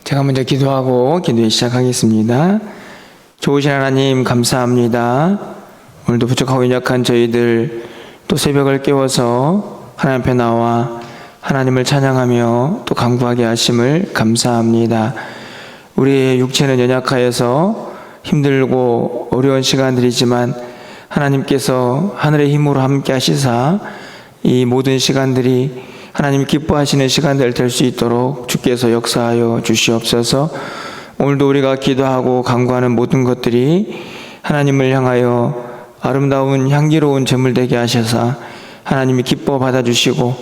제가 먼저 기도하고 기도에 시작하겠습니다. 좋으신 하나님 감사합니다. 오늘도 부족하고 연약한 저희들 또 새벽을 깨워서 하나님 앞에 나와 하나님을 찬양하며 또 간구하게 하심을 감사합니다. 우리의 육체는 연약하여서 힘들고 어려운 시간들이지만 하나님께서 하늘의 힘으로 함께 하시사 이 모든 시간들이 하나님 기뻐하시는 시간들 될 수 있도록 주께서 역사하여 주시옵소서. 오늘도 우리가 기도하고 간구하는 모든 것들이 하나님을 향하여 아름다운 향기로운 제물 되게 하셔서 하나님이 기뻐 받아주시고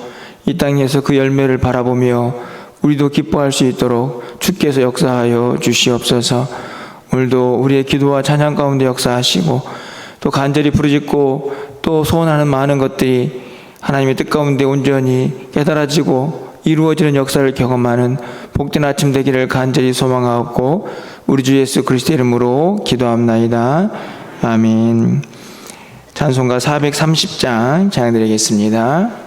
이 땅에서 그 열매를 바라보며 우리도 기뻐할 수 있도록 주께서 역사하여 주시옵소서. 오늘도 우리의 기도와 찬양 가운데 역사하시고 또 간절히 부르짖고 또 소원하는 많은 것들이 하나님의 뜻 가운데 온전히 깨달아지고 이루어지는 역사를 경험하는 복된 아침 되기를 간절히 소망하고 우리 주 예수 그리스도의 이름으로 기도합나이다. 아멘. 찬송가 430장 찬양드리겠습니다.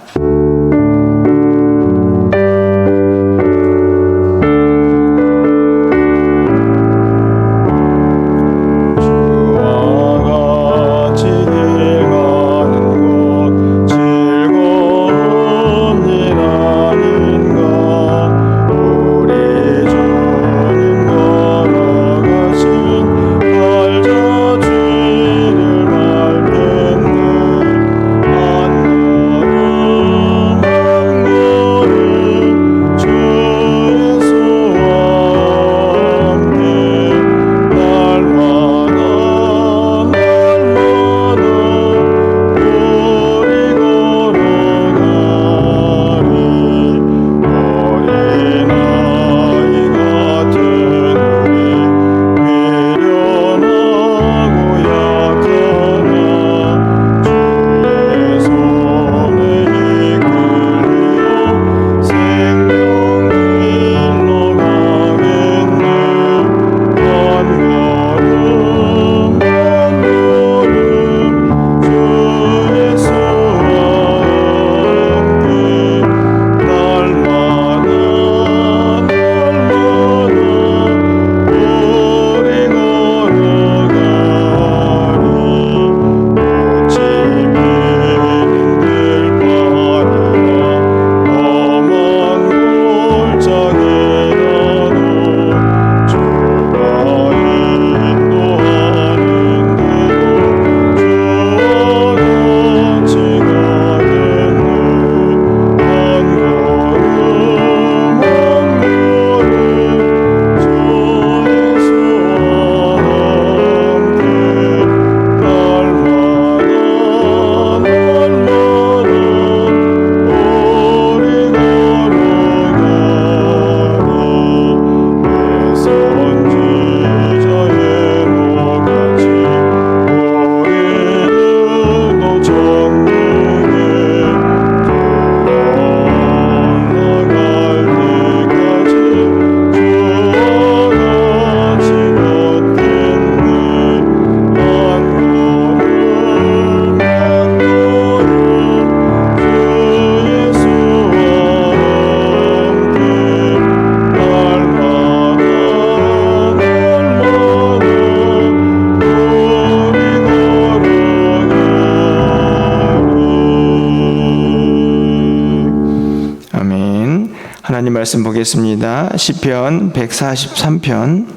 하나님 말씀 보겠습니다. 시편 143편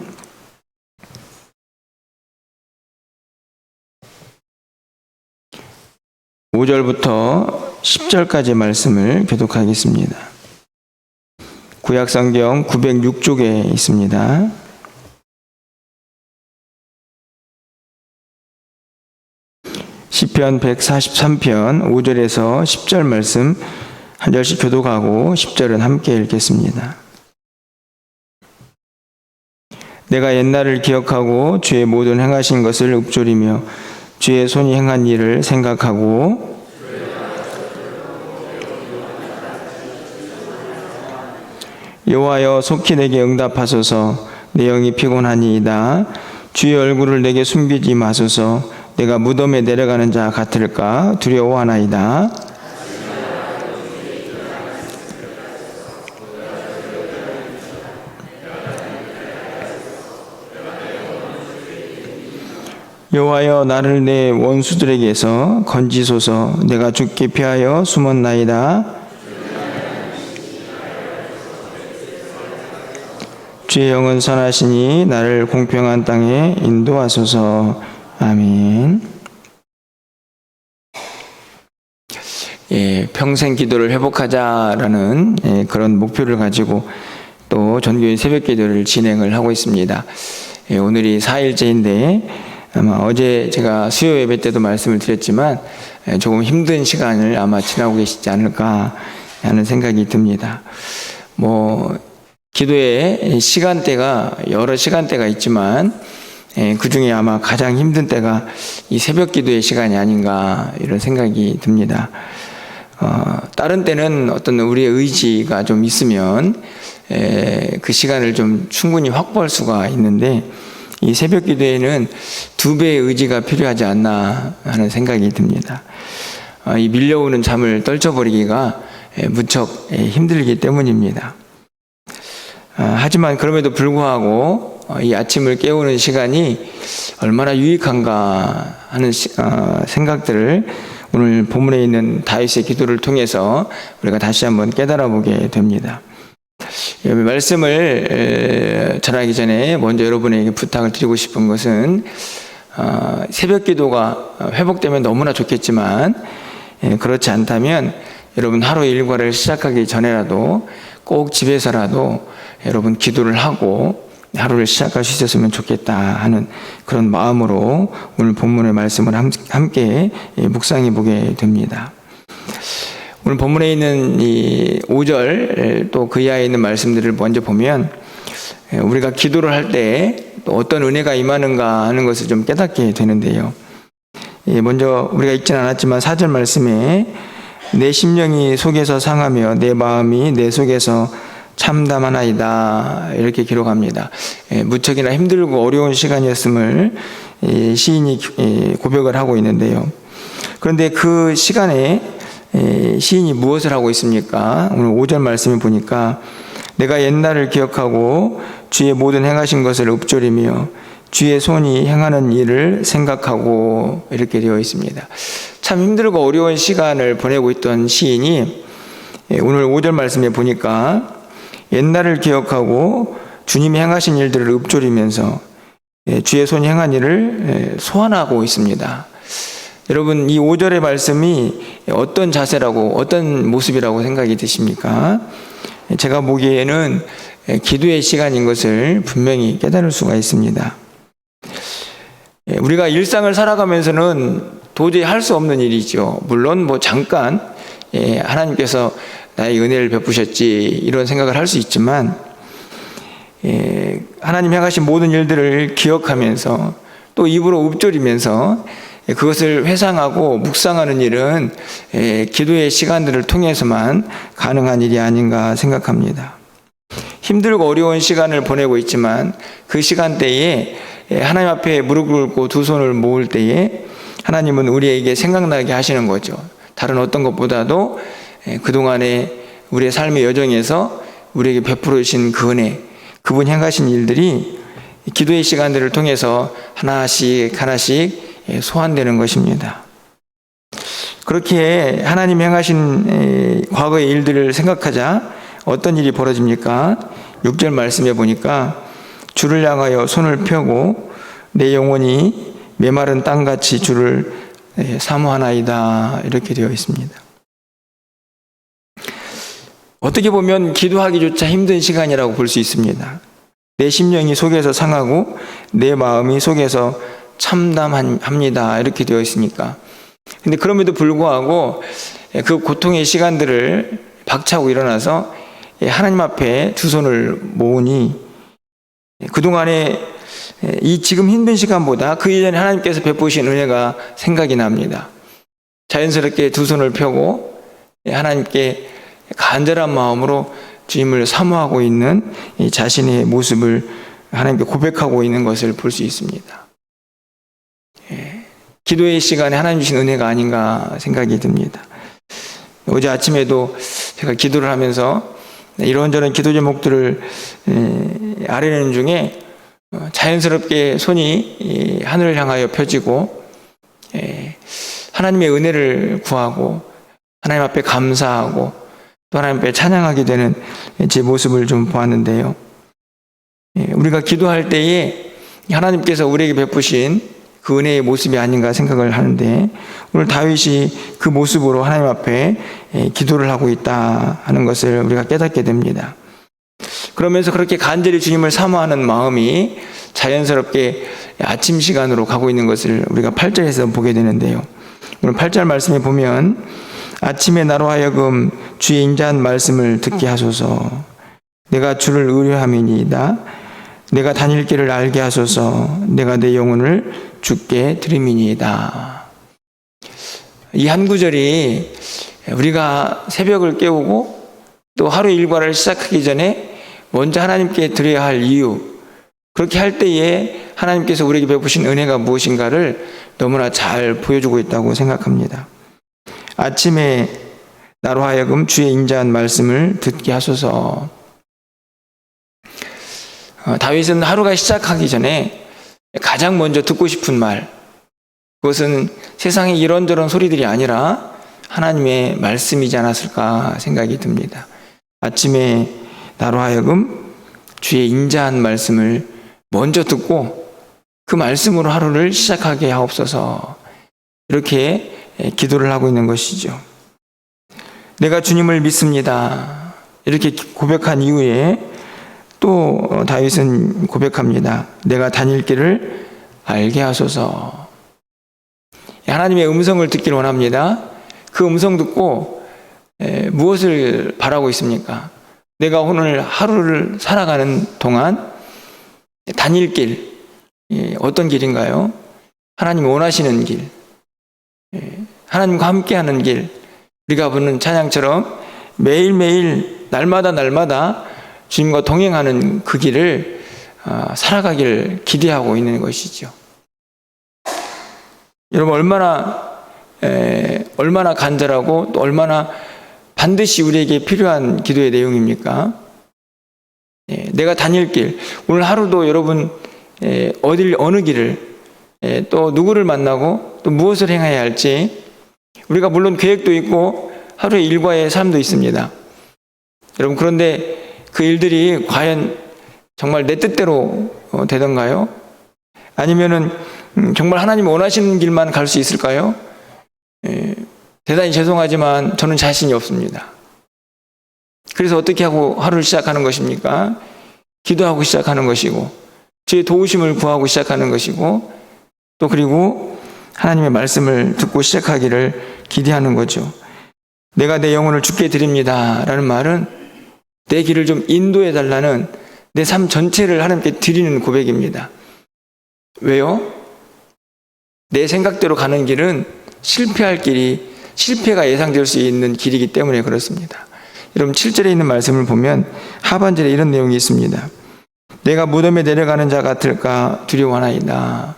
5절부터 10절까지 말씀을 교독하겠습니다. 구약성경 906쪽에 있습니다. 시편 143편 5절에서 10절 말씀 한 절씩 교독하고 10절은 함께 읽겠습니다. 내가 옛날을 기억하고 주의 모든 행하신 것을 읊조리며 주의 손이 행한 일을 생각하고 여호와여 속히 내게 응답하소서. 내 영이 피곤하니이다. 주의 얼굴을 내게 숨기지 마소서. 내가 무덤에 내려가는 자 같을까 두려워하나이다. 여호와여 나를 내 원수들에게서 건지소서. 내가 죽게 피하여 숨었나이다. 주의 영은 선하시니 나를 공평한 땅에 인도하소서. 아멘. 평생 기도를 회복하자라는 그런 목표를 가지고 또 전교회 새벽 기도를 진행을 하고 있습니다. 오늘이 4일째인데 아마 어제 제가 수요 예배 때도 말씀을 드렸지만 조금 힘든 시간을 아마 지나고 계시지 않을까 하는 생각이 듭니다. 기도의 시간대가 여러 시간대가 있지만 그 중에 아마 가장 힘든 때가 이 새벽 기도의 시간이 아닌가 이런 생각이 듭니다. 다른 때는 어떤 우리의 의지가 좀 있으면 그 시간을 좀 충분히 확보할 수가 있는데 이 새벽 기도에는 2배의 의지가 필요하지 않나 하는 생각이 듭니다. 이 밀려오는 잠을 떨쳐버리기가 무척 힘들기 때문입니다. 하지만 그럼에도 불구하고 이 아침을 깨우는 시간이 얼마나 유익한가 하는 생각들을 오늘 본문에 있는 다윗의 기도를 통해서 우리가 다시 한번 깨달아 보게 됩니다. 말씀을 전하기 전에 먼저 여러분에게 부탁을 드리고 싶은 것은 새벽 기도가 회복되면 너무나 좋겠지만 그렇지 않다면 여러분 하루 일과를 시작하기 전에라도 꼭 집에서라도 여러분 기도를 하고 하루를 시작할 수 있었으면 좋겠다 하는 그런 마음으로 오늘 본문의 말씀을 함께 묵상해 보게 됩니다. 오늘 본문에 있는 이 5절 또 그 이하에 있는 말씀들을 먼저 보면 우리가 기도를 할 때 또 어떤 은혜가 임하는가 하는 것을 좀 깨닫게 되는데요. 먼저 우리가 읽진 않았지만 4절 말씀에 내 심령이 속에서 상하며 내 마음이 내 속에서 참담하나이다 이렇게 기록합니다. 무척이나 힘들고 어려운 시간이었음을 시인이 고백을 하고 있는데요. 그런데 그 시간에 시인이 무엇을 하고 있습니까? 오늘 5절 말씀을 보니까 내가 옛날을 기억하고 주의 모든 행하신 것을 읊조리며 주의 손이 행하는 일을 생각하고 이렇게 되어 있습니다. 참 힘들고 어려운 시간을 보내고 있던 시인이 오늘 5절 말씀에 보니까 옛날을 기억하고 주님이 행하신 일들을 읊조리면서 주의 손이 행한 일을 소환하고 있습니다. 여러분 이 5절의 말씀이 어떤 자세라고 어떤 모습이라고 생각이 드십니까? 제가 보기에는 기도의 시간인 것을 분명히 깨달을 수가 있습니다. 우리가 일상을 살아가면서는 도저히 할 수 없는 일이죠. 물론 잠깐 하나님께서 나의 은혜를 베푸셨지 이런 생각을 할 수 있지만 하나님 행하신 모든 일들을 기억하면서 또 입으로 읊조리면서 그것을 회상하고 묵상하는 일은 기도의 시간들을 통해서만 가능한 일이 아닌가 생각합니다. 힘들고 어려운 시간을 보내고 있지만 그 시간대에 하나님 앞에 무릎을 꿇고 두 손을 모을 때에 하나님은 우리에게 생각나게 하시는 거죠. 다른 어떤 것보다도 그동안에 우리의 삶의 여정에서 우리에게 베풀어 주신 그 은혜, 그분 행하신 일들이 기도의 시간들을 통해서 하나씩 소환되는 것입니다. 그렇게 하나님 행하신 과거의 일들을 생각하자 어떤 일이 벌어집니까? 6절 말씀에 보니까 주를 향하여 손을 펴고 내 영혼이 메마른 땅같이 주를 사모하나이다 이렇게 되어 있습니다. 어떻게 보면 기도하기조차 힘든 시간이라고 볼 수 있습니다. 내 심령이 속에서 상하고 내 마음이 속에서 참담합니다 이렇게 되어 있으니까. 근데 그럼에도 불구하고 그 고통의 시간들을 박차고 일어나서 하나님 앞에 두 손을 모으니 그동안에 이 지금 힘든 시간보다 그 이전에 하나님께서 베푸신 은혜가 생각이 납니다. 자연스럽게 두 손을 펴고 하나님께 간절한 마음으로 주님을 사모하고 있는 자신의 모습을 하나님께 고백하고 있는 것을 볼 수 있습니다. 기도의 시간에 하나님 주신 은혜가 아닌가 생각이 듭니다. 어제 아침에도 제가 기도를 하면서 이런저런 기도 제목들을 아뢰는 중에 자연스럽게 손이 하늘을 향하여 펴지고 하나님의 은혜를 구하고 하나님 앞에 감사하고 또 하나님 앞에 찬양하게 되는 제 모습을 좀 보았는데요. 우리가 기도할 때에 하나님께서 우리에게 베푸신 그 은혜의 모습이 아닌가 생각을 하는데, 오늘 다윗이 그 모습으로 하나님 앞에 기도를 하고 있다 하는 것을 우리가 깨닫게 됩니다. 그러면서 그렇게 간절히 주님을 사모하는 마음이 자연스럽게 아침 시간으로 가고 있는 것을 우리가 8절에서 보게 되는데요. 오늘 8절 말씀에 보면 아침에 나로 하여금 주의 인자한 말씀을 듣게 하소서. 내가 주를 의뢰함이니이다. 내가 다닐 길을 알게 하소서. 내가 내 영혼을 주께 드림이니이다. 이 한 구절이 우리가 새벽을 깨우고 또 하루 일과를 시작하기 전에 먼저 하나님께 드려야 할 이유, 그렇게 할 때에 하나님께서 우리에게 베푸신 은혜가 무엇인가를 너무나 잘 보여주고 있다고 생각합니다. 아침에 나로 하여금 주의 인자한 말씀을 듣게 하소서. 다윗은 하루가 시작하기 전에 가장 먼저 듣고 싶은 말, 그것은 세상의 이런저런 소리들이 아니라 하나님의 말씀이지 않았을까 생각이 듭니다. 아침에 나로 하여금 주의 인자한 말씀을 먼저 듣고 그 말씀으로 하루를 시작하게 하옵소서. 이렇게 기도를 하고 있는 것이죠. 내가 주님을 믿습니다. 이렇게 고백한 이후에 또 다윗은 고백합니다. 내가 다닐 길을 알게 하소서. 하나님의 음성을 듣기를 원합니다. 그 음성 듣고 무엇을 바라고 있습니까? 내가 오늘 하루를 살아가는 동안 다닐 길, 어떤 길인가요? 하나님이 원하시는 길, 하나님과 함께하는 길, 우리가 부르는 찬양처럼 매일매일 날마다 주님과 동행하는 그 길을 살아가길 기대하고 있는 것이죠. 여러분, 얼마나 간절하고 또 얼마나 반드시 우리에게 필요한 기도의 내용입니까? 내가 다닐 길, 오늘 하루도 여러분 어느 길을 또 누구를 만나고 또 무엇을 행해야 할지, 우리가 물론 계획도 있고 하루의 일과의 삶도 있습니다. 여러분, 그런데 그 일들이 과연 정말 내 뜻대로 되던가요? 아니면은 정말 하나님이 원하시는 길만 갈 수 있을까요? 대단히 죄송하지만 저는 자신이 없습니다. 그래서 어떻게 하고 하루를 시작하는 것입니까? 기도하고 시작하는 것이고, 주의 도우심을 구하고 시작하는 것이고, 또 그리고 하나님의 말씀을 듣고 시작하기를 기대하는 거죠. 내가 내 영혼을 주께 드립니다 라는 말은 내 길을 좀 인도해 달라는 내 삶 전체를 하나님께 드리는 고백입니다. 왜요? 내 생각대로 가는 길은 실패가 예상될 수 있는 길이기 때문에 그렇습니다. 여러분, 7절에 있는 말씀을 보면 하반절에 이런 내용이 있습니다. 내가 무덤에 내려가는 자 같을까 두려워하나이다.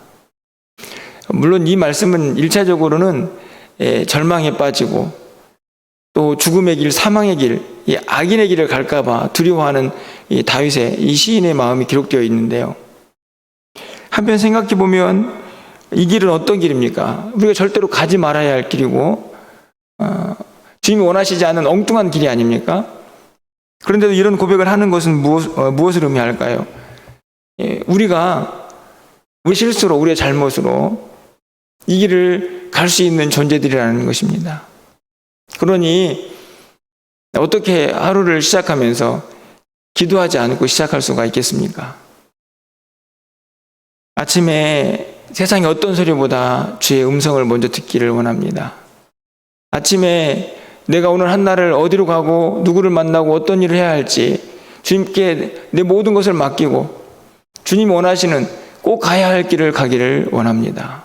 물론 이 말씀은 1차적으로는 절망에 빠지고 또 죽음의 길, 사망의 길, 이 악인의 길을 갈까봐 두려워하는 이 다윗의, 이 시인의 마음이 기록되어 있는데요. 한편 생각해 보면 이 길은 어떤 길입니까? 우리가 절대로 가지 말아야 할 길이고 주님이 원하시지 않은 엉뚱한 길이 아닙니까? 그런데도 이런 고백을 하는 것은 무엇을 의미할까요? 우리가 우리 실수로, 우리의 잘못으로 이 길을 갈 수 있는 존재들이라는 것입니다. 그러니 어떻게 하루를 시작하면서 기도하지 않고 시작할 수가 있겠습니까? 아침에 세상의 어떤 소리보다 주의 음성을 먼저 듣기를 원합니다. 아침에 내가 오늘 한 날을 어디로 가고 누구를 만나고 어떤 일을 해야 할지 주님께 내 모든 것을 맡기고 주님이 원하시는 꼭 가야 할 길을 가기를 원합니다.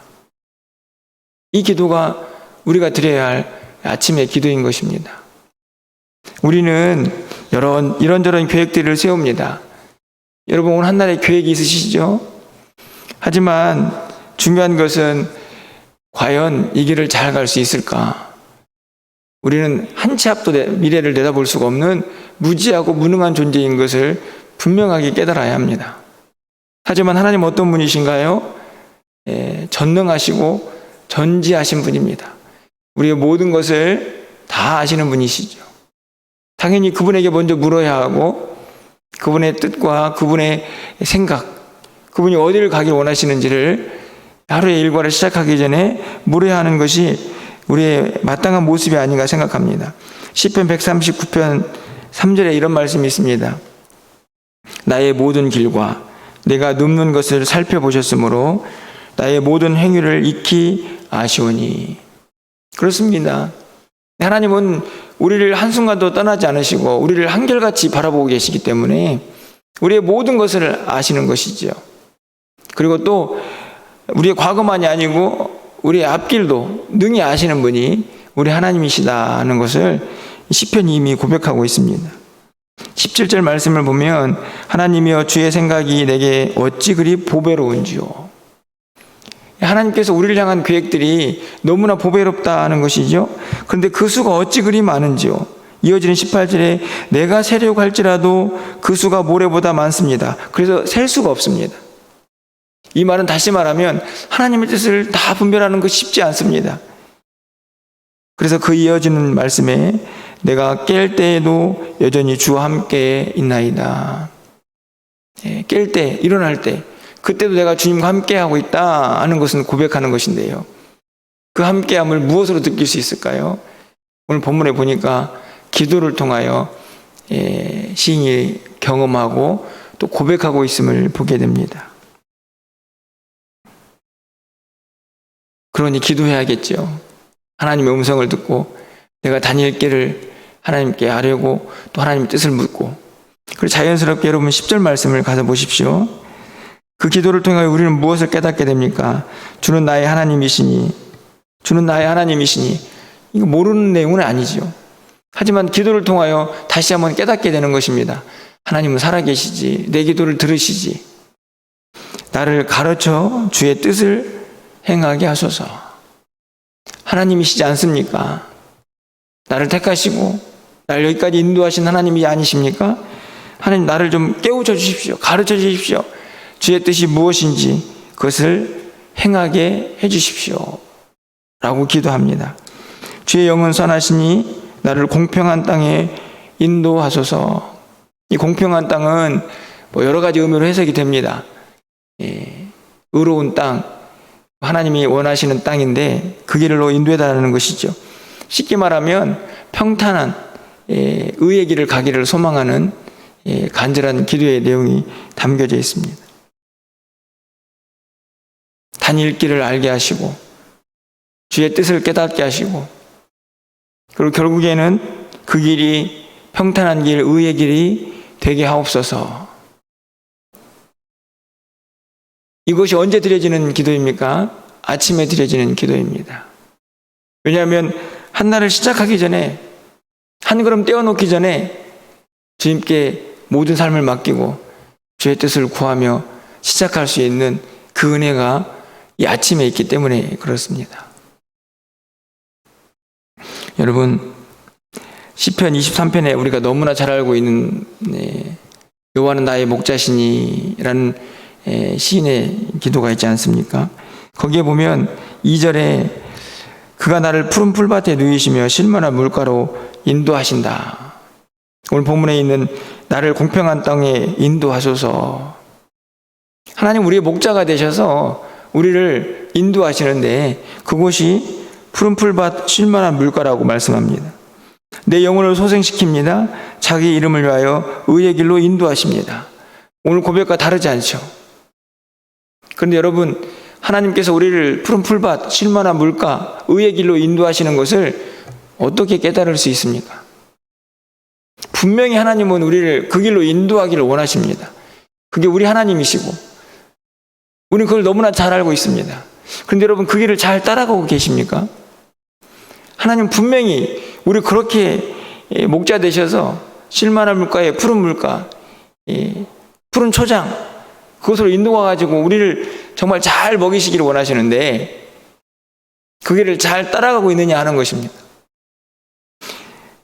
이 기도가 우리가 드려야 할 아침의 기도인 것입니다. 우리는 이런저런 계획들을 세웁니다. 여러분, 오늘 한 날의 계획이 있으시죠? 하지만 중요한 것은 과연 이 길을 잘 갈 수 있을까? 우리는 한 치 앞도 미래를 내다볼 수가 없는 무지하고 무능한 존재인 것을 분명하게 깨달아야 합니다. 하지만 하나님 어떤 분이신가요? 전능하시고 전지하신 분입니다. 우리의 모든 것을 다 아시는 분이시죠. 당연히 그분에게 먼저 물어야 하고 그분의 뜻과 그분의 생각, 그분이 어디를 가길 원하시는지를 하루의 일과를 시작하기 전에 물어야 하는 것이 우리의 마땅한 모습이 아닌가 생각합니다. 시편 139편 3절에 이런 말씀이 있습니다. 나의 모든 길과 내가 눕는 것을 살펴보셨으므로 나의 모든 행위를 익히 아시오니. 그렇습니다. 하나님은 우리를 한순간도 떠나지 않으시고 우리를 한결같이 바라보고 계시기 때문에 우리의 모든 것을 아시는 것이죠. 그리고 또 우리의 과거만이 아니고 우리의 앞길도 능히 아시는 분이 우리 하나님이시다는 것을 시편이 이미 고백하고 있습니다. 17절 말씀을 보면 하나님이여 주의 생각이 내게 어찌 그리 보배로운지요. 하나님께서 우리를 향한 계획들이 너무나 보배롭다는 것이죠. 그런데 그 수가 어찌 그리 많은지요. 이어지는 18절에 내가 세려고 할지라도 그 수가 모래보다 많습니다. 그래서 셀 수가 없습니다. 이 말은 다시 말하면 하나님의 뜻을 다 분별하는 것이 쉽지 않습니다. 그래서 그 이어지는 말씀에 내가 깰 때에도 여전히 주와 함께 있나이다. 깰 때, 일어날 때, 그때도 내가 주님과 함께하고 있다 하는 것은 고백하는 것인데요. 그 함께함을 무엇으로 느낄 수 있을까요? 오늘 본문에 보니까 기도를 통하여 시인이 경험하고 또 고백하고 있음을 보게 됩니다. 그러니 기도해야겠죠. 하나님의 음성을 듣고 내가 다니엘 길을 하나님께 아뢰고 또 하나님의 뜻을 묻고, 그리고 자연스럽게 여러분 10절 말씀을 가서 보십시오. 그 기도를 통해 우리는 무엇을 깨닫게 됩니까? 주는 나의 하나님이시니, 주는 나의 하나님이시니. 이거 모르는 내용은 아니죠. 하지만 기도를 통하여 다시 한번 깨닫게 되는 것입니다. 하나님은 살아계시지, 내 기도를 들으시지, 나를 가르쳐 주의 뜻을 행하게 하소서. 하나님이시지 않습니까? 나를 택하시고 나를 여기까지 인도하신 하나님이 아니십니까? 하나님, 나를 좀 깨우쳐 주십시오. 가르쳐 주십시오. 주의 뜻이 무엇인지 그것을 행하게 해 주십시오 라고 기도합니다. 주의 영은 선하시니 나를 공평한 땅에 인도하소서. 이 공평한 땅은 여러 가지 의미로 해석이 됩니다. 의로운 땅, 하나님이 원하시는 땅인데 그 길로 인도해달라는 것이죠. 쉽게 말하면 평탄한 의의 길을 가기를 소망하는 간절한 기도의 내용이 담겨져 있습니다. 다닐 길을 알게 하시고 주의 뜻을 깨닫게 하시고, 그리고 결국에는 그 길이 평탄한 길, 의의 길이 되게 하옵소서. 이것이 언제 드려지는 기도입니까? 아침에 드려지는 기도입니다. 왜냐하면 한날을 시작하기 전에, 한 걸음 떼어놓기 전에 주님께 모든 삶을 맡기고 주의 뜻을 구하며 시작할 수 있는 그 은혜가 이 아침에 있기 때문에 그렇습니다. 여러분, 시편 23편에 우리가 너무나 잘 알고 있는 여호와는 나의 목자시니라는 시인의 기도가 있지 않습니까? 거기에 보면 2절에 그가 나를 푸른 풀밭에 누이시며 실만한 물가로 인도하신다. 오늘 본문에 있는 나를 공평한 땅에 인도하소서. 하나님 우리의 목자가 되셔서 우리를 인도하시는데 그곳이 푸른 풀밭 쉴만한 물가라고 말씀합니다. 내 영혼을 소생시킵니다. 자기 이름을 위하여 의의 길로 인도하십니다. 오늘 고백과 다르지 않죠. 그런데 여러분, 하나님께서 우리를 푸른 풀밭 쉴만한 물가 의의 길로 인도하시는 것을 어떻게 깨달을 수 있습니까? 분명히 하나님은 우리를 그 길로 인도하기를 원하십니다. 그게 우리 하나님이시고 우리는 그걸 너무나 잘 알고 있습니다. 그런데 여러분, 그 길을 잘 따라가고 계십니까? 하나님 분명히 우리 그렇게 목자 되셔서 쉴만한 물가에 푸른 물가, 푸른 초장, 그것으로 인도가가지고 우리를 정말 잘 먹이시기를 원하시는데 그 길을 잘 따라가고 있느냐 하는 것입니다.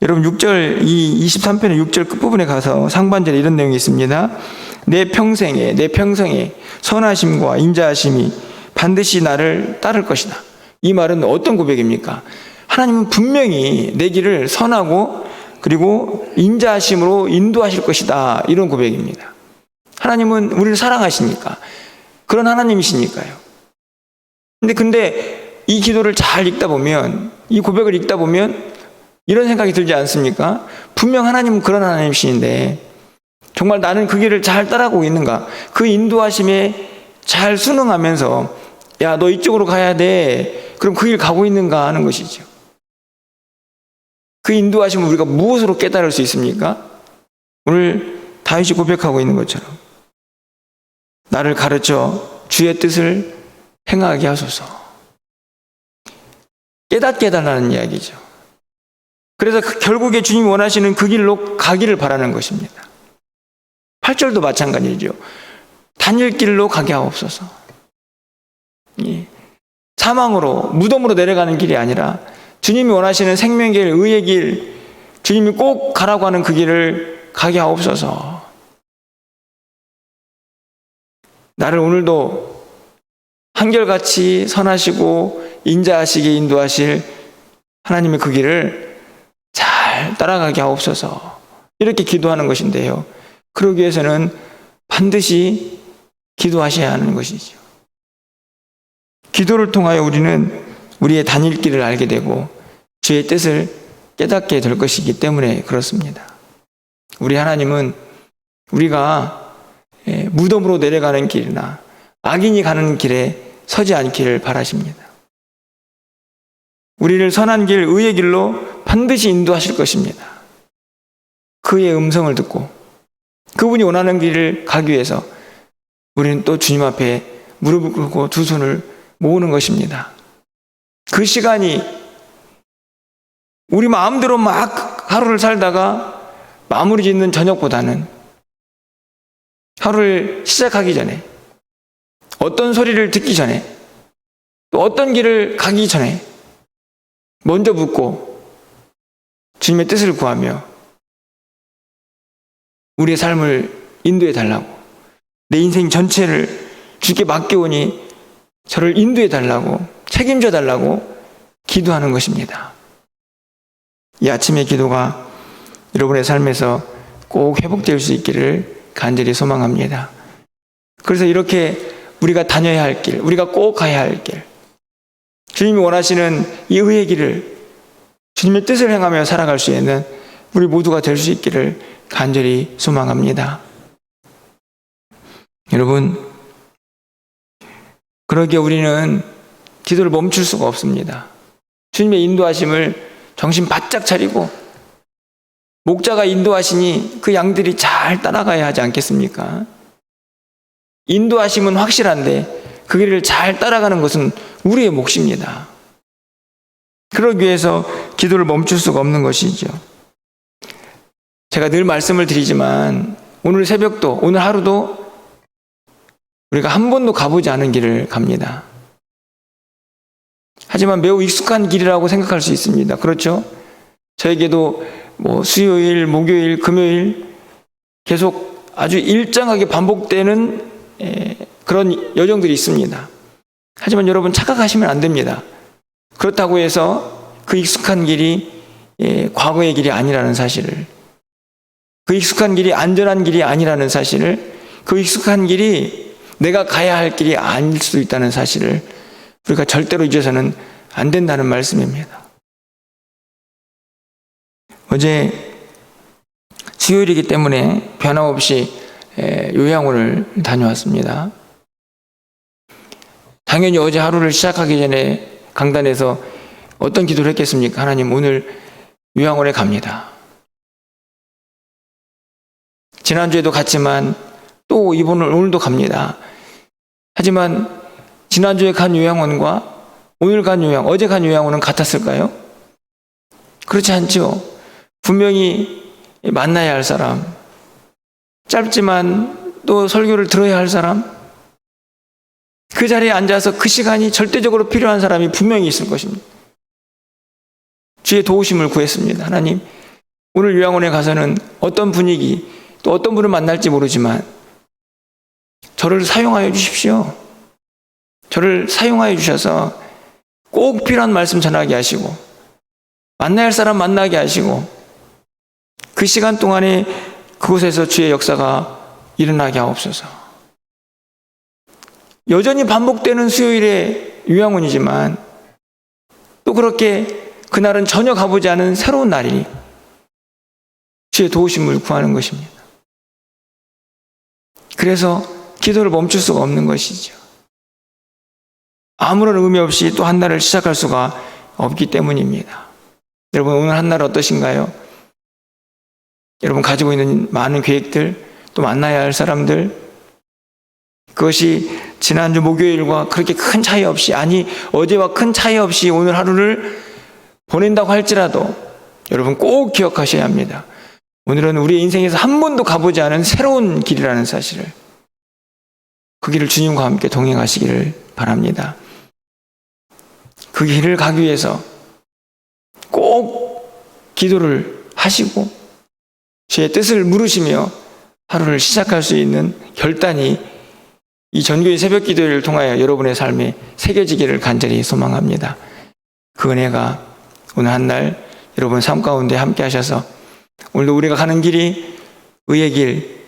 여러분 6절, 이 23편의 6절 끝부분에 가서 상반절에 이런 내용이 있습니다. 내 평생에 선하심과 인자하심이 반드시 나를 따를 것이다. 이 말은 어떤 고백입니까? 하나님은 분명히 내 길을 선하고 그리고 인자하심으로 인도하실 것이다. 이런 고백입니다. 하나님은 우리를 사랑하시니까, 그런 하나님이시니까요. 근데 이 기도를 잘 읽다 보면, 이 고백을 읽다 보면 이런 생각이 들지 않습니까? 분명 하나님은 그런 하나님이신데 정말 나는 그 길을 잘 따라가고 있는가? 그 인도하심에 잘 순응하면서 야, 너 이쪽으로 가야 돼. 그럼 그 길 가고 있는가 하는 것이죠. 그 인도하심을 우리가 무엇으로 깨달을 수 있습니까? 오늘 다윗이 고백하고 있는 것처럼 나를 가르쳐 주의 뜻을 행하게 하소서. 깨닫게 해달라는 이야기죠. 그래서 결국에 주님이 원하시는 그 길로 가기를 바라는 것입니다. 8절도 마찬가지죠. 다닐 길로 가게 하옵소서. 사망으로, 무덤으로 내려가는 길이 아니라 주님이 원하시는 생명길, 의의 길, 주님이 꼭 가라고 하는 그 길을 가게 하옵소서. 나를 오늘도 한결같이 선하시고 인자하시게 인도하실 하나님의 그 길을 잘 따라가게 하옵소서. 이렇게 기도하는 것인데요. 그러기 위해서는 반드시 기도하셔야 하는 것이죠. 기도를 통하여 우리는 우리의 다닐 길을 알게 되고 주의 뜻을 깨닫게 될 것이기 때문에 그렇습니다. 우리 하나님은 우리가 무덤으로 내려가는 길이나 악인이 가는 길에 서지 않기를 바라십니다. 우리를 선한 길, 의의 길로 반드시 인도하실 것입니다. 그의 음성을 듣고 그분이 원하는 길을 가기 위해서 우리는 또 주님 앞에 무릎을 꿇고 두 손을 모으는 것입니다. 그 시간이 우리 마음대로 막 하루를 살다가 마무리 짓는 저녁보다는 하루를 시작하기 전에, 어떤 소리를 듣기 전에, 또 어떤 길을 가기 전에 먼저 묻고 주님의 뜻을 구하며 우리의 삶을 인도해 달라고, 내 인생 전체를 주께 맡겨오니 저를 인도해 달라고, 책임져 달라고 기도하는 것입니다. 이 아침의 기도가 여러분의 삶에서 꼭 회복될 수 있기를 간절히 소망합니다. 그래서 이렇게 우리가 다녀야 할 길, 우리가 꼭 가야 할 길, 주님이 원하시는 이 의의 길을, 주님의 뜻을 행하며 살아갈 수 있는 우리 모두가 될 수 있기를 간절히 소망합니다. 여러분, 그러기에 우리는 기도를 멈출 수가 없습니다. 주님의 인도하심을 정신 바짝 차리고 목자가 인도하시니 그 양들이 잘 따라가야 하지 않겠습니까? 인도하심은 확실한데 그 길을 잘 따라가는 것은 우리의 몫입니다. 그러기 위해서 기도를 멈출 수가 없는 것이죠. 제가 늘 말씀을 드리지만 오늘 새벽도, 오늘 하루도 우리가 한 번도 가보지 않은 길을 갑니다. 하지만 매우 익숙한 길이라고 생각할 수 있습니다. 그렇죠? 저에게도 수요일, 목요일, 금요일 계속 아주 일정하게 반복되는 그런 여정들이 있습니다. 하지만 여러분, 착각하시면 안 됩니다. 그렇다고 해서 그 익숙한 길이 과거의 길이 아니라는 사실을, 그 익숙한 길이 안전한 길이 아니라는 사실을, 그 익숙한 길이 내가 가야 할 길이 아닐 수도 있다는 사실을 우리가 절대로 잊어서는 안 된다는 말씀입니다. 어제 수요일이기 때문에 변함없이 요양원을 다녀왔습니다. 당연히 어제 하루를 시작하기 전에 강단에서 어떤 기도를 했겠습니까? 하나님, 오늘 요양원에 갑니다. 지난주에도 갔지만 또 오늘도 갑니다. 하지만 지난주에 간 요양원과 오늘 간 요양, 어제 간 요양원은 같았을까요? 그렇지 않죠. 분명히 만나야 할 사람, 짧지만 또 설교를 들어야 할 사람, 그 자리에 앉아서 그 시간이 절대적으로 필요한 사람이 분명히 있을 것입니다. 주의 도우심을 구했습니다. 하나님, 오늘 요양원에 가서는 어떤 분위기, 또 어떤 분을 만날지 모르지만 저를 사용하여 주십시오. 저를 사용하여 주셔서 꼭 필요한 말씀 전하게 하시고 만나야 할 사람 만나게 하시고 그 시간 동안에 그곳에서 주의 역사가 일어나게 하옵소서. 여전히 반복되는 수요일의 요양원이지만 또 그렇게 그날은 전혀 가보지 않은 새로운 날이니 주의 도우심을 구하는 것입니다. 그래서 기도를 멈출 수가 없는 것이죠. 아무런 의미 없이 또 한 날을 시작할 수가 없기 때문입니다. 여러분, 오늘 한 날 어떠신가요? 여러분 가지고 있는 많은 계획들, 또 만나야 할 사람들, 그것이 지난주 목요일과 그렇게 큰 차이 없이, 아니 어제와 큰 차이 없이 오늘 하루를 보낸다고 할지라도 여러분 꼭 기억하셔야 합니다. 오늘은 우리 인생에서 한 번도 가보지 않은 새로운 길이라는 사실을, 그 길을 주님과 함께 동행하시기를 바랍니다. 그 길을 가기 위해서 꼭 기도를 하시고 주의 뜻을 물으시며 하루를 시작할 수 있는 결단이 이 전교의 새벽 기도를 통하여 여러분의 삶에 새겨지기를 간절히 소망합니다. 그 은혜가 오늘 한 날 여러분 삶 가운데 함께 하셔서 오늘도 우리가 가는 길이 의의 길,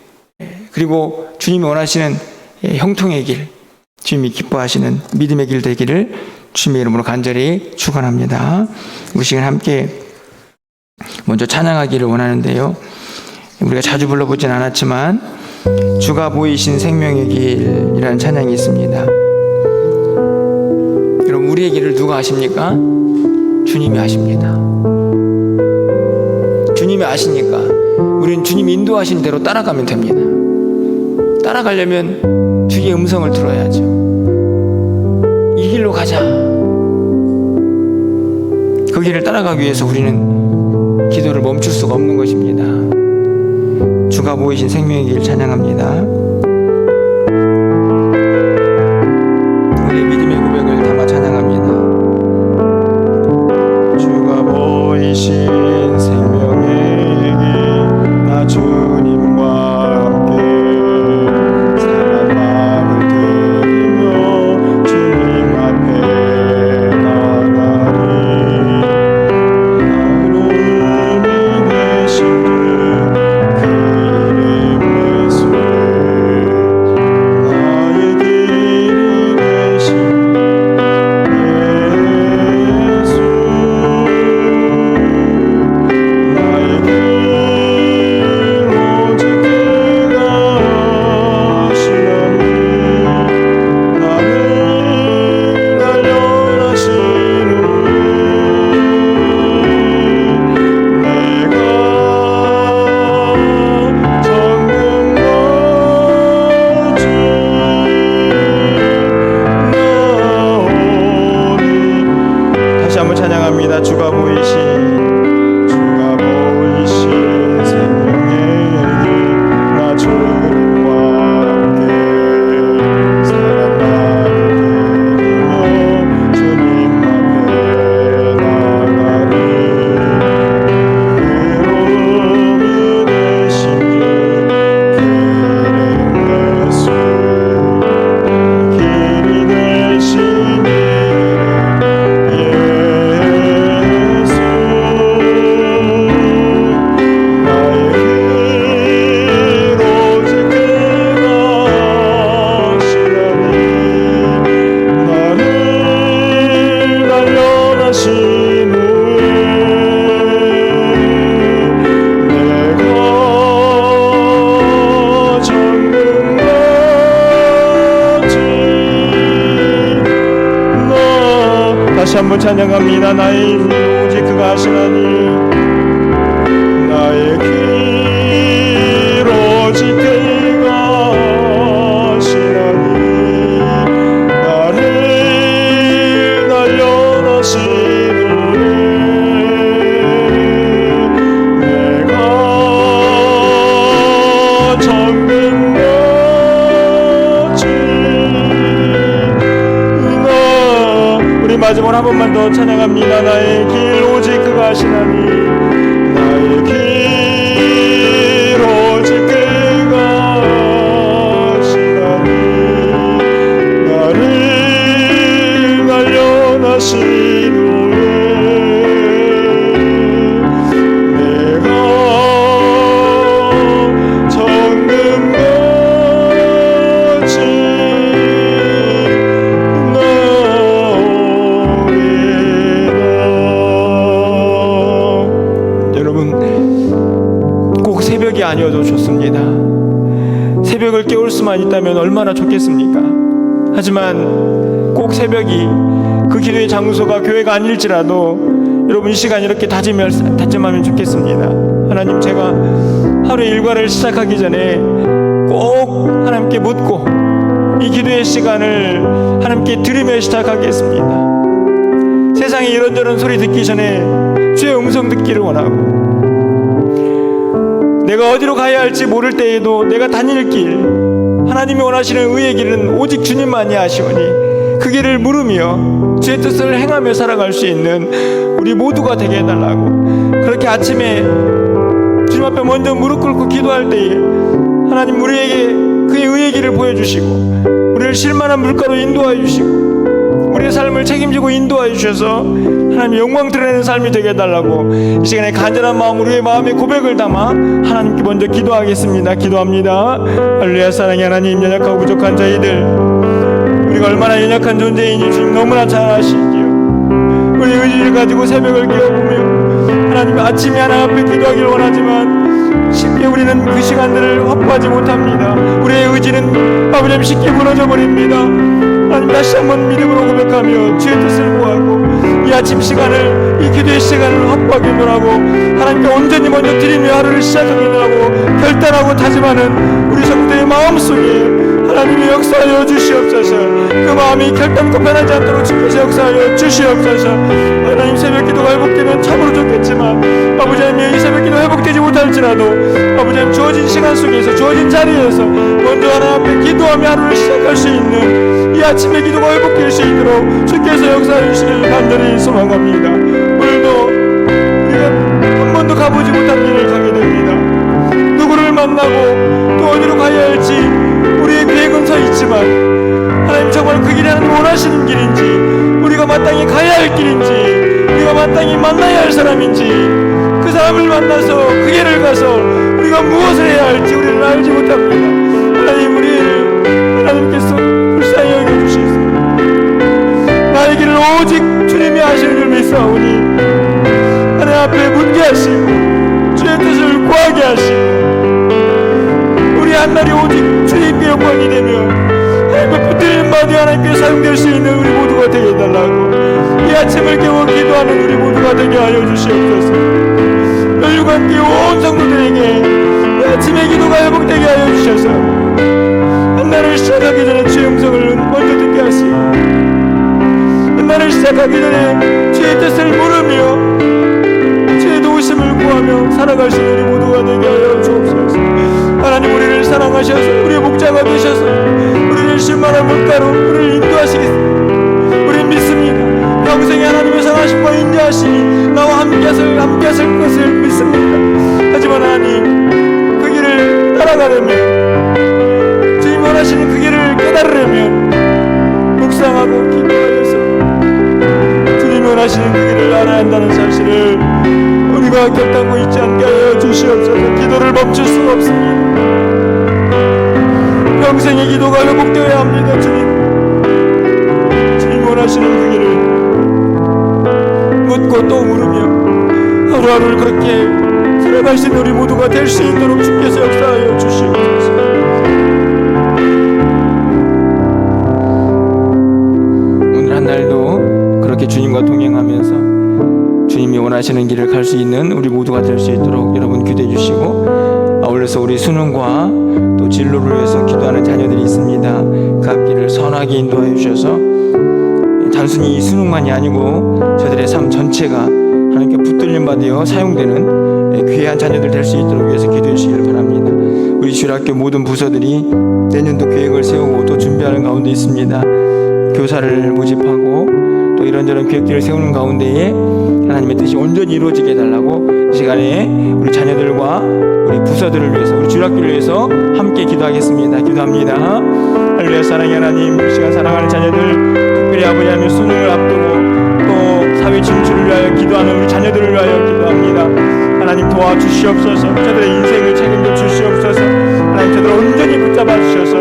그리고 주님이 원하시는 형통의 길, 주님이 기뻐하시는 믿음의 길 되기를 주님의 이름으로 간절히 축원합니다. 우리 시간 함께 먼저 찬양하기를 원하는데요. 우리가 자주 불러보진 않았지만 주가 보이신 생명의 길이라는 찬양이 있습니다. 여러분, 우리의 길을 누가 아십니까? 주님이 아십니다. 주님이 아시니까 우리는 주님이 인도하신 대로 따라가면 됩니다. 따라가려면 주의 음성을 들어야죠. 이 길로 가자. 그 길을 따라가기 위해서 우리는 기도를 멈출 수가 없는 것입니다. 주가 보이신 생명의 길 찬양합니다. 우리의 믿음의 고백을 담아 찬양합니다. 주가 보이신 생명의 길, 나 주님과 함께 사랑 마음을 드리며 주님 앞에 나가리. 나로 의미 되신 주 이름 예수, 나의 길이 되신 예수, 나의 길 오직 그가 하시나니 나를 단련하시는 내가 정금 넣지 나오니. 다시 한번 찬양합니다. 주가 보이신 생명의 길, 나 주님과 함께 사랑 마음을 드리며 주님 앞에 나가리. 의로움이 되신 주 이름 예수, 길이 되신 이름 예수, 나의 길 오직 그가 하시나니 나를 단련하신 후에 내가 정금 넣지 나. 다시 한번 찬양합니다. 나의 길 오직 그가 하시나니 나의 길 오직 그가 하시나니 나를 단련하신 후에 내가 정금 넣지 나. 우리 마지막으로 한 번만 더 찬양합니다. 나의 길 오직 그가 하시나니 나의 길 오직 그가 하시나니 수만 있다면 얼마나 좋겠습니까? 하지만 꼭 새벽이 그 기도의 장소가 교회가 아닐지라도 여러분 이 시간 이렇게 다짐하면 좋겠습니다. 하나님, 제가 하루 일과를 시작하기 전에 꼭 하나님께 묻고 이 기도의 시간을 하나님께 들으며 시작하겠습니다. 세상에 이런저런 소리 듣기 전에 주의 음성 듣기를 원하고, 내가 어디로 가야 할지 모를 때에도 내가 다닐 길, 하나님이 원하시는 의의 길은 오직 주님만이 아시오니 그 길을 물으며 주의 뜻을 행하며 살아갈 수 있는 우리 모두가 되게 해달라고, 그렇게 아침에 주님 앞에 먼저 무릎 꿇고 기도할 때에 하나님 우리에게 그의 의의 길을 보여주시고 우리를 실만한 물가로 인도하여 주시고 우리의 삶을 책임지고 인도하여 주셔서 하나님 영광 드러내는 삶이 되게 해달라고 이 시간에 간절한 마음으로 우리의 마음의 고백을 담아 하나님께 먼저 기도하겠습니다. 기도합니다. 할렐루야. 사랑의 하나님, 연약하고 부족한 저희들, 우리가 얼마나 연약한 존재인지 주님 너무나 잘 아시기에 우리의 의지를 가지고 새벽을 깨어보며 하나님 아침에 하나님 앞에 기도하기를 원하지만 쉽게 우리는 그 시간들을 확보하지 못합니다. 우리의 의지는 아버지 쉽게 무너져 버립니다. 하나님, 다시 한번 믿음으로 고백하며 주의 뜻을 구하고 이 아침 시간을, 이 기도의 시간을 확보하게 하라고 하나님께 온전히 먼저 드리며 하루를 시작하게 하라고 결단하고 다짐하는 우리 성도의 마음속에 하나님이 역사하여 주시옵소서. 그 마음이 결단코 변하지 않도록 주께서 역사하여 주시옵소서. 하나님, 새벽 기도가 회복되면 참으로 좋겠지만 아버지 하나님, 이 새벽 기도 회복되지 못할지라도 아버지 하나님, 주어진 시간 속에서 주어진 자리에서 먼저 하나님 앞에 기도하며 하루를 시작할 수 있는 이 아침의 기도가 회복될 수 있도록 주께서 역사해 주시길 간절히 소망합니다. 오늘도 우리가 한 번도 가보지 못한 길을 가게 됩니다. 누구를 만나고 또 어디로 가야 할지 우리의 계획은 서 있지만 하나님, 정말 그 길이 하나님 원하시는 길인지, 우리가 마땅히 가야 할 길인지, 우리가 마땅히 만나야 할 사람인지, 그 사람을 만나서 그 길을 가서 우리가 무엇을 해야 할지 우리는 알지 못합니다. 하나님, 우리를 하나님께서 불쌍히 여겨주시옵소서. 나의 길을 오직 주님이 하시는 줄 믿사오니 하나님 앞에 묻게 하시고 주의 뜻을 구하게 하시고 우리 한날이 오직 주님께 영광이 되며 하나님의 붙들린 바디 하나님께 사용될 수 있는 우리 모두가 되게 해달라고 이 아침을 깨워 기도하는 우리 모두가 되게 하여 주시옵소서. 혈육과 함께 온 성도들에게 이 아침의 기도가 회복되게 하여 주셔서 한날을 시작하기 전에 주의 음성을 먼저 듣게 하시고 한날을 시작하기 전에 주의 뜻을 물으며 주의 도우심을 구하며 살아갈 수 있는 우리 모두가 되게 하여 주옵소서. 하나님, 우리를 사랑하셔서 우리의 목자가 되셔서 우리를 실만한 물가로 우리를 인도하시겠습니다. 우리는 믿습니다. 평생에 하나님의 선하심과 인자하심이 나와 함께 하실 것을 믿습니다. 하지만 하나님, 그 길을 따라가려면, 주님 원하시는 그 길을 깨달으려면 묵상하고 기도하여서 주님 원하시는 그 길을 알아야 한다는 사실을 우리가 결단코 잊지 않게 하여 주시옵소서. 기도를 멈출 수가 없습니다. 평생의 기도가 회복되어야 합니다. 주님 원하시는 그 길을 묻고 또 물으며 하루하루를 그렇게 살아갈 수 있는 우리 모두가 될 수 있도록 주께서 역사하여 주시옵소서. 오늘 한 날도 그렇게 주님과 동행하면서 주님이 원하시는 길을 갈 수 있는 우리 모두가 될 수 있도록 여러분 기도해 주시고, 아울러서 우리 수능과 또 진로를 위해서 기도하는 자녀들이 있습니다. 그 앞길을 선하게 인도하여 주셔서 단순히 이 수능만이 아니고 저들의 삶 전체가 하나님께 붙들림 받아 사용되는 귀한 자녀들 될 수 있도록 위해서 기도해 주시기를 바랍니다. 우리 주일학교 모든 부서들이 내년도 계획을 세우고 또 준비하는 가운데 있습니다. 교사를 모집하고 또 이런저런 계획들을 세우는 가운데에 하나님의 뜻이 온전히 이루어지게 해달라고 이 시간에 우리 자녀들과 우리 부서들을 위해서, 우리 주일학교를 위해서 함께 기도하겠습니다. 기도합니다. 할렐루야. 사랑의 하나님, 이 시간 사랑하는 자녀들, 특별히 아버지 하나님 수능을 앞두고 또 사회 진출을 위하여 기도하는 우리 자녀들을 위하여 기도합니다. 하나님 도와주시옵소서. 저들의 인생을 책임져 주시옵소서. 하나님 저들을 온전히 붙잡아 주셔서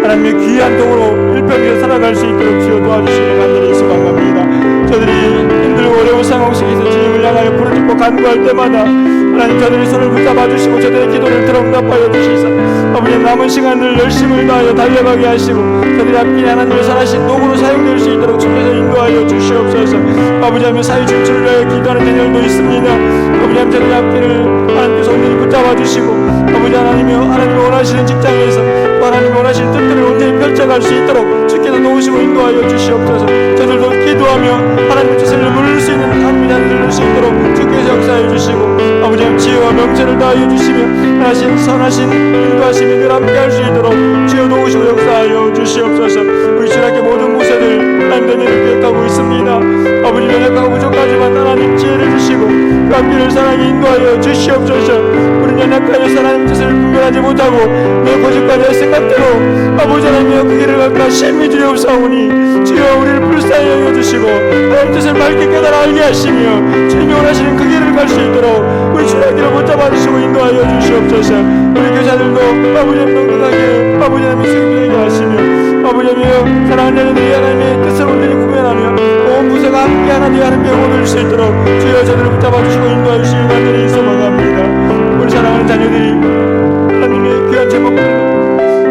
하나님의 귀한 동으로 일평생 살아갈 수 있도록 주여 도와주시길 간절히 소망합니다. 저들이 힘들고 어려운 상황 속에서 주님을 향하여 부르짖고 간구할 때마다 하나님 저들의 손을 붙잡아 주시고 저들의 기도를 들어응답하여 주시사 아버지 남은 시간을 열심을 다하여 달려가게 하시고 저들의 앞길에 하나님의 선하신 도구로 사용될 수 있도록 주께서 인도하여 주시옵소서. 아버지 하나님 사회 진출을 위하여 기도하는 대열도 있습니다. 아버지 하나님 저들의 앞길을 하나님께서 온전히 붙잡아 주시고 아버지 하나님이 원하시는 직장에서 또 하나님이 원하시는 뜻들을 온전히 펼쳐갈 수 있도록 주께서 도우시고 인도하여 주시옵소서. 저들도 기도하며 하나님의 뜻을 누릴 수 있는 하나님의 자녀들 될 수 있도록 주께서 역사해 주시고 아버지 하나님 지혜와 명철을 다하여 주시며 하나신 선하신 인도하심이 늘 함께 할 수 있도록 주여 도우시고 역사하여 주시옵소서. 우리 주님께 모든 무쇠들 하나님 자녀를 기억하고 있습니다. 아버지 연약하고 부족하지만 하나님 지혜를 주시고 그 앞길을 사랑에 인도하여 주시옵소서. 우리는 연약하여 하나님 뜻을 분별하지 못하고 내 고집과 생각대로 아버지 하나님의 그 길을 갈까 심히 두려움싸우니 주여 우리를 불쌍히 여겨주시고 하나님 뜻을 밝게 깨달아 알게 하시며 주님이 원하시는 그 길을 갈 수 있도록 우리 주의 길을 붙잡아 주시고 인도하여 주시옵소서. 우리 교사들도 아버지 하나님 명확하게 아버지 하나님의 승리하게 하시며 아버지 하나님 사랑하는 자녀들이 하나님의 뜻을 온전히 구현하며 온 부서가 함께 하나님의 하나님의 영혼을 줄 수 있도록 주여 저들을 붙잡아 주시고 인도하여 주시길 간절히 소망합니다. 우리 사랑하는 자녀들이 하나님의 귀한 제목들로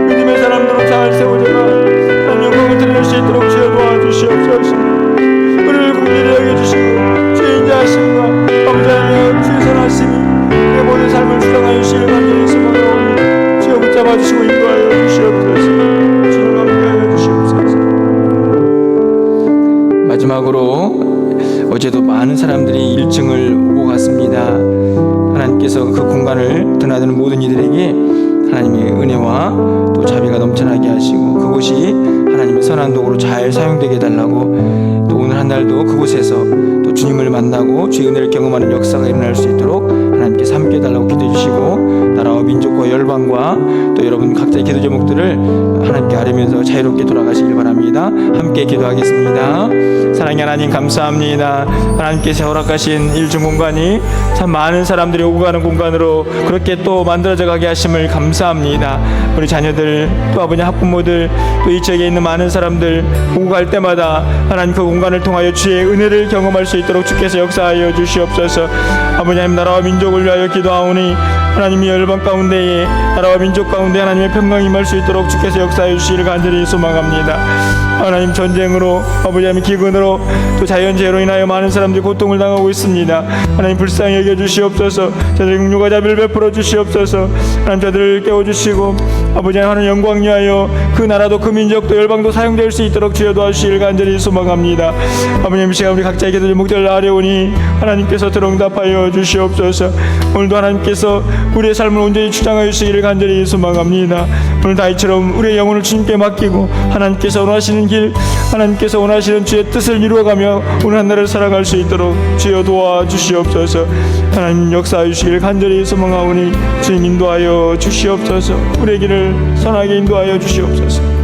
믿음의 사람들로 잘 세워져가 하나님 영광을 드릴 수 있도록 주여 도와주시옵소서. 우리를 긍휼히 여겨주시고 주의 인자하심과 아버지 하나님의 주의 선하심이 내 모든 삶을 주장하여 주시길 간절히 소망하오니 주여 붙잡아 주시고 인도하여 주시옵소서. 주님 함께하여 주시옵소서. 마지막으로 어제도 많은 사람들이 1층을 오고 갔습니다. 하나님께서 그 공간을 드나드는 모든 이들에게 하나님의 은혜와 또 자비가 넘쳐나게 하시고 그곳이 하나님의 선한 도구로 잘 사용되게 해달라고 또 오늘 한 날도 그곳에서 또 주님을 만나고 주의 은혜를 경험하는 역사가 일어날 수 있도록 하나님께서 함께 해달라고 기도해 주시고 나라와 민족과 열방과 또 여러분 각자의 기도 제목들을 하나님께 아뢰면서 자유롭게 돌아가시길 바랍니다. 함께 기도하겠습니다. 사랑의 하나님 감사합니다. 하나님께서 허락하신 1층 공간이 참 많은 사람들이 오고 가는 공간으로 그렇게 또 만들어져 가게 하심을 감사합니다. 우리 자녀들 또 아버지 학부모들 또 이 지역에 있는 많은 사람들 오고 갈 때마다 하나님 그 공간을 통하여 주의 은혜를 경험할 수 있도록 주께서 역사하여 주시옵소서. 아버지 하나님 나라와 민족을 위하여 기도하오니 하나님이 열방 가운데에 나라와 민족 가운데 하나님의 평강이 임할 수 있도록 주께서 역사해 주시기를 간절히 소망합니다. 하나님 전쟁으로 아버지 하나님 기근으로 또 자연재해로 인하여 많은 사람들이 고통을 당하고 있습니다. 하나님 불쌍히 여겨주시옵소서. 저들의 긍휼과 자비를 베풀어 주시옵소서. 하나님 저들을 깨워주시고 아버지 하나님 영광 위하여 그 나라도 그 민족도 열방도 사용될 수 있도록 주여 도와주시기를 간절히 소망합니다. 아버님 이 시간 우리 각자의 기도 제목들을 아뢰오니 하나님께서 들응답하여 주시옵소서. 오늘도 하나님께서 우리의 삶을 온전히 주장하여 주시기를 간절히 소망합니다. 오늘 다윗처럼 우리의 영혼을 주님께 맡기고 하나님께서 원하시는 길 하나님께서 원하시는 주의 뜻을 이루어가며 오늘 한 날을 살아갈 수 있도록 주여 도와주시옵소서. 하나님 역사하여 주시기를 간절히 소망하오니 주님 인도하여 주시옵소서. 우리의 길을 선하게 인도하여 주시옵소서.